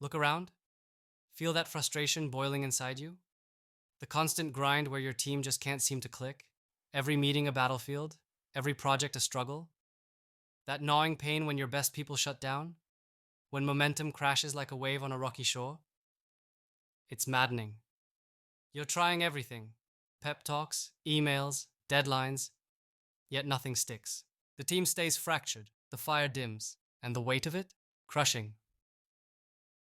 Look around. Feel that frustration boiling inside you? The constant grind where your team just can't seem to click? Every meeting a battlefield? Every project a struggle? That gnawing pain when your best people shut down? When momentum crashes like a wave on a rocky shore? It's maddening. You're trying everything: pep talks, emails, deadlines, yet nothing sticks. The team stays fractured, the fire dims, and the weight of it? Crushing.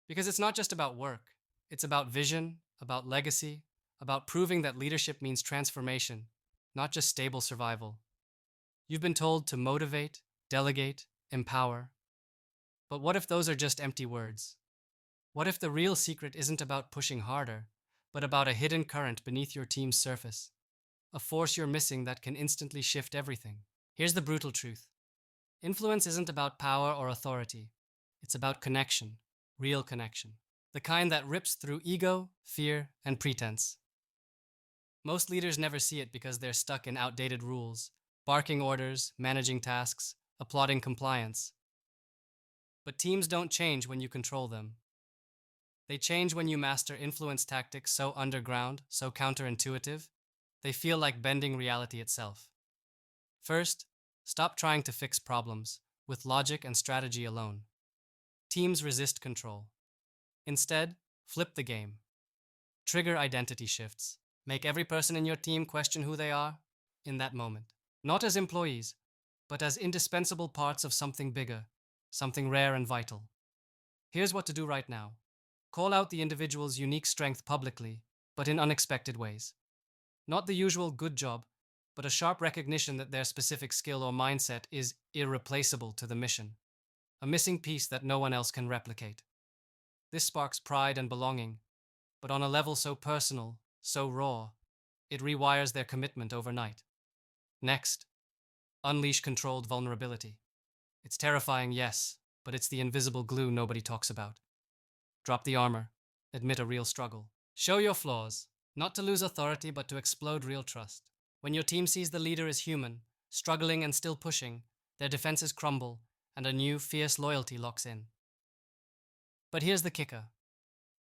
Because it's not just about work, it's about vision, about legacy, about proving that leadership means transformation, not just stable survival. You've been told to motivate, delegate, empower. But what if those are just empty words? What if the real secret isn't about pushing harder, but about a hidden current beneath your team's surface? A force you're missing that can instantly shift everything. Here's the brutal truth: influence isn't about power or authority, it's about connection, real connection. The kind that rips through ego, fear, and pretense. Most leaders never see it because they're stuck in outdated rules, barking orders, managing tasks, applauding compliance. But teams don't change when you control them. They change when you master influence tactics so underground, so counterintuitive, they feel like bending reality itself. First, stop trying to fix problems with logic and strategy alone. Teams resist control. Instead, flip the game. Trigger identity shifts. Make every person in your team question who they are in that moment. Not as employees, but as indispensable parts of something bigger, something rare and vital. Here's what to do right now. Call out the individual's unique strength publicly, but in unexpected ways. Not the usual good job, but a sharp recognition that their specific skill or mindset is irreplaceable to the mission, a missing piece that no one else can replicate. This sparks pride and belonging, but on a level so personal, so raw, it rewires their commitment overnight. Next, unleash controlled vulnerability. It's terrifying, yes, but it's the invisible glue nobody talks about. Drop the armor. Admit a real struggle. Show your flaws, not to lose authority, but to explode real trust. When your team sees the leader is human, struggling and still pushing, their defenses crumble, and a new, fierce loyalty locks in. But here's the kicker.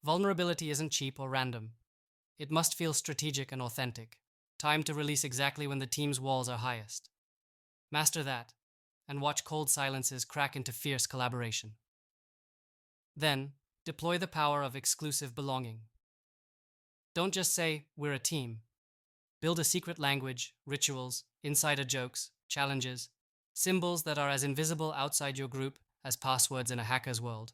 Vulnerability isn't cheap or random. It must feel strategic and authentic, timed to release exactly when the team's walls are highest. Master that, and watch cold silences crack into fierce collaboration. Then, deploy the power of exclusive belonging. Don't just say, "we're a team." Build a secret language, rituals, insider jokes, challenges, symbols that are as invisible outside your group as passwords in a hacker's world.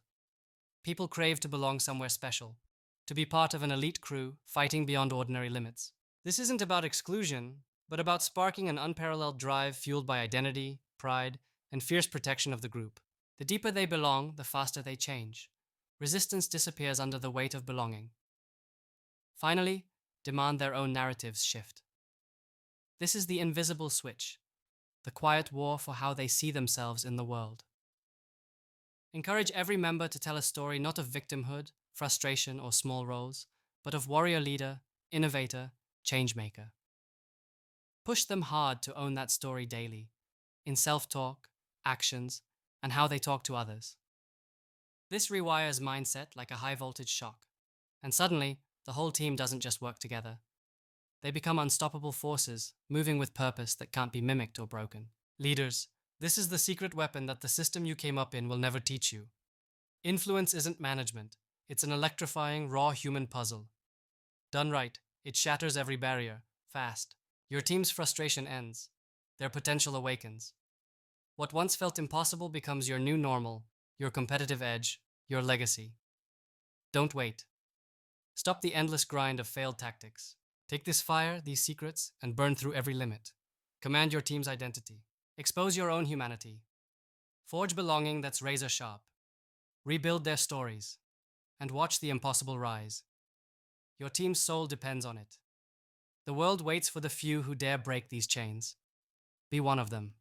People crave to belong somewhere special, to be part of an elite crew fighting beyond ordinary limits. This isn't about exclusion, but about sparking an unparalleled drive fueled by identity, pride, and fierce protection of the group. The deeper they belong, the faster they change. Resistance disappears under the weight of belonging. Finally, demand their own narratives shift. This is the invisible switch, the quiet war for how they see themselves in the world. Encourage every member to tell a story not of victimhood, frustration, or small roles, but of warrior leader, innovator, changemaker. Push them hard to own that story daily, in self-talk, actions, and how they talk to others. This rewires mindset like a high-voltage shock, and suddenly, the whole team doesn't just work together. They become unstoppable forces, moving with purpose that can't be mimicked or broken. Leaders, this is the secret weapon that the system you came up in will never teach you. Influence isn't management. It's an electrifying, raw human puzzle. Done right, it shatters every barrier, fast. Your team's frustration ends. Their potential awakens. What once felt impossible becomes your new normal, your competitive edge, your legacy. Don't wait. Stop the endless grind of failed tactics. Take this fire, these secrets, and burn through every limit. Command your team's identity. Expose your own humanity. Forge belonging that's razor sharp. Rebuild their stories. And watch the impossible rise. Your team's soul depends on it. The world waits for the few who dare break these chains. Be one of them.